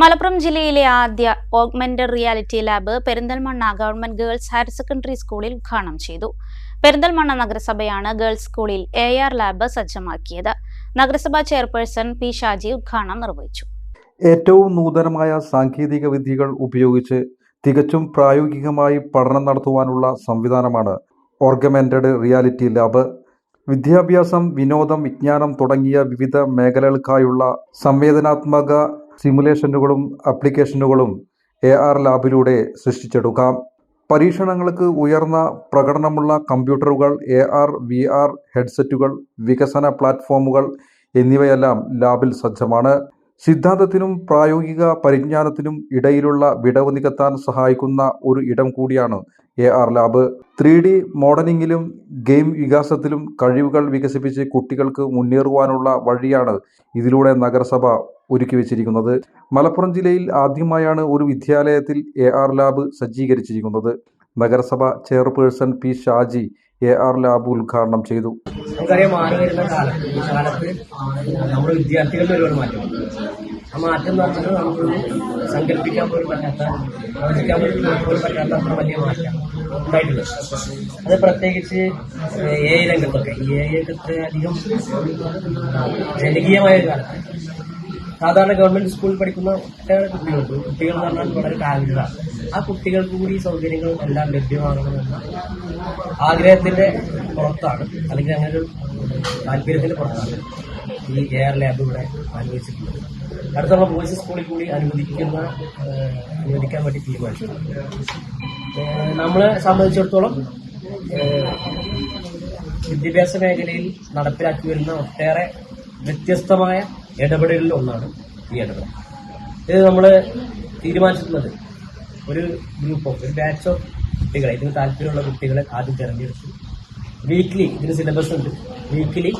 മലപ്പുറം ജില്ലയിലെ ആദ്യ augmented reality lab Perinthalmanna government girls higher secondary സ്കൂളിൽ ഉദ്ഘാടനം ചെയ്തു. പെരിന്തൽമണ്ണ നഗരസഭയാണ് ഗേൾസ് സ്കൂളിൽ AR ലാബ് സജ്ജമാക്കിയത്. നഗരസഭാ ചെയർപേഴ്സൺ P. ഷാജി ഉദ്ഘാടനം നിർവഹിച്ചു. ഏറ്റവും നൂതനമായ സാങ്കേതിക വിദ്യകൾ ഉപയോഗിച്ച് തികച്ചും പ്രായോഗികമായി പഠനം നടത്തുവാനുള്ള സംവിധാനമാണ് ഓഗ്മെന്റഡ് റിയാലിറ്റി ലാബ്. വിദ്യാഭ്യാസം, വിനോദം, വിജ്ഞാനം തുടങ്ങിയ വിവിധ മേഖലകൾക്കായുള്ള സംവേദനാത്മക സിമുലേഷനുകളും ആപ്ലിക്കേഷനുകളും AR ലാബിലൂടെ സൃഷ്ടിച്ചെടുക്കാം. പരീക്ഷണങ്ങൾക്ക് ഉയർന്ന പ്രകടനമുള്ള കമ്പ്യൂട്ടറുകൾ, AR, VR ഹെഡ്സെറ്റുകൾ, വികസന പ്ലാറ്റ്ഫോമുകൾ എന്നിവയെല്ലാം ലാബിൽ സജ്ജമാണ്. സിദ്ധാന്തത്തിനും പ്രായോഗിക പരിജ്ഞാനത്തിനും ഇടയിലുള്ള വിടവ് നികത്താൻ സഹായിക്കുന്ന ഒരു ഇടം കൂടിയാണ് AR ലാബ്. 3D മോഡലിംഗിലും ഗെയിം വികാസത്തിലും കഴിവുകൾ വികസിപ്പിച്ച് കുട്ടികൾക്ക് മുന്നേറുവാനുള്ള വഴിയാണ് ഇതിലൂടെ നഗരസഭ ഒരുക്കിവെച്ചിരിക്കുന്നത്. മലപ്പുറം ജില്ലയിൽ ആദ്യമായാണ് ഒരു വിദ്യാലയത്തിൽ AR ലാബ് സജ്ജീകരിച്ചിരിക്കുന്നത്. നഗരസഭ chairperson P. Shaji AR lab ഉദ്ഘാടനം ചെയ്തു. നമുക്കറിയാം, മാറി വരുന്ന കാലത്ത് നമ്മുടെ വിദ്യാർത്ഥികളുടെ ഒരുപാട് മാറ്റം. ആ മാറ്റം എന്ന് പറഞ്ഞാൽ നമുക്ക് സങ്കല്പിക്കാൻ പോലും പറ്റാത്ത, പ്രവചിക്കാൻ പോലും പറ്റാത്ത അത്ര വലിയ മാറ്റം ഉണ്ടായിട്ടുള്ളത്. അത് പ്രത്യേകിച്ച് AI രംഗത്തൊക്കെ, AI രംഗത്ത് അധികം ജനകീയമായ ഒരു കാലത്ത് സാധാരണ ഗവൺമെന്റ് സ്കൂളിൽ പഠിക്കുന്ന ഒട്ടേറെ കുട്ടികൾ എന്ന് പറഞ്ഞാൽ വളരെ ടാലന്റഡാണ്. ആ കുട്ടികൾക്ക് കൂടി സൗകര്യങ്ങളും എല്ലാം ലഭ്യമാകണമെന്ന ആഗ്രഹത്തിന്റെ പുറത്താണ്, അല്ലെങ്കിൽ അങ്ങനെ ഒരു താല്പര്യത്തിന്റെ പുറത്താണ് ഈ AR ലാബ് ഇവിടെ അനുവദിച്ചിട്ടുള്ളത്. അടുത്തുള്ള ബോയ്സ് സ്കൂളിൽ കൂടി അനുവദിക്കാൻ വേണ്ടി തീരുമാനിച്ചിട്ടുണ്ട്. നമ്മളെ സംബന്ധിച്ചിടത്തോളം വിദ്യാഭ്യാസ മേഖലയിൽ നടപ്പിലാക്കി വരുന്ന ഒട്ടേറെ വ്യത്യസ്തമായ ഇടപെടലിൽ ഒന്നാണ് ഈ ഇടപെടൽ. ഇത് നമ്മൾ തീരുമാനിച്ചിട്ടുള്ളത് ഒരു ബാച്ച് ഓഫ് കുട്ടികളെ, ഇതിന് താല്പര്യമുള്ള കുട്ടികളെ ആദ്യം തിരഞ്ഞെടുത്ത് വീക്ക്ലി, ഇതിന് സിലബസ് ഉണ്ട്, വീക്ക്ലി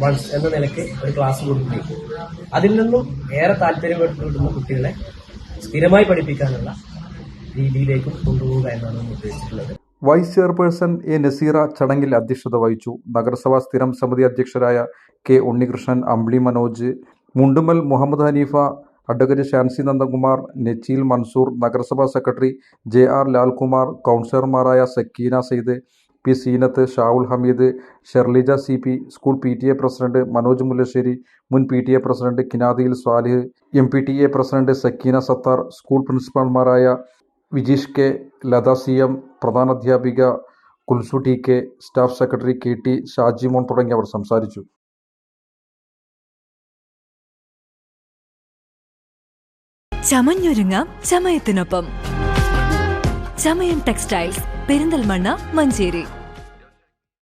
വൺസ് എന്ന നിലയ്ക്ക് ഒരു ക്ലാസ് കൊടുക്കുകയും അതിൽ നിന്നും ഏറെ താല്പര്യപ്പെടുന്ന കുട്ടികളെ സ്ഥിരമായി പഠിപ്പിക്കാനുള്ള രീതിയിലേക്കും കൊണ്ടുപോവുക എന്നാണ് നമ്മൾ ഉദ്ദേശിച്ചിട്ടുള്ളത്. Vice chairperson A. നസീറ ചടങ്ങിൽ അധ്യക്ഷത വഹിച്ചു. നഗരസഭാ സ്ഥിരം സമിതി അധ്യക്ഷരായ K. ഉണ്ണികൃഷ്ണൻ, അമ്പിളി മനോജ്, മുണ്ടുമൽ മുഹമ്മദ് ഹനീഫ, അഡ്വക്കേറ്റ് ഷാൻസി നന്ദകുമാർ, നെച്ചീൽ മൻസൂർ, നഗരസഭാ സെക്രട്ടറി JR ലാൽകുമാർ, കൗൺസിലർമാരായ Sakeena Saeed, P. Seenath, Shavul Hameed, Sherlija CP, school PTA president Manoj Mullassery, മുൻ PTA president Kinadiyil Swalih, MPTA president Sakeena Sathar, school പ്രിൻസിപ്പൽമാരായ വിജീഷ് K, ലത CM, പ്രധാനാധ്യാപിക Kulsu TK, staff secretary KT Shajimon തുടങ്ങിയവർ സംസാരിച്ചു. ചമഞ്ഞൊരുങ്ങാം ചമയത്തിനൊപ്പം. ചമയം ടെക്സ്റ്റൈൽസ്, പെരിന്തൽമണ്ണ, മഞ്ചേരി.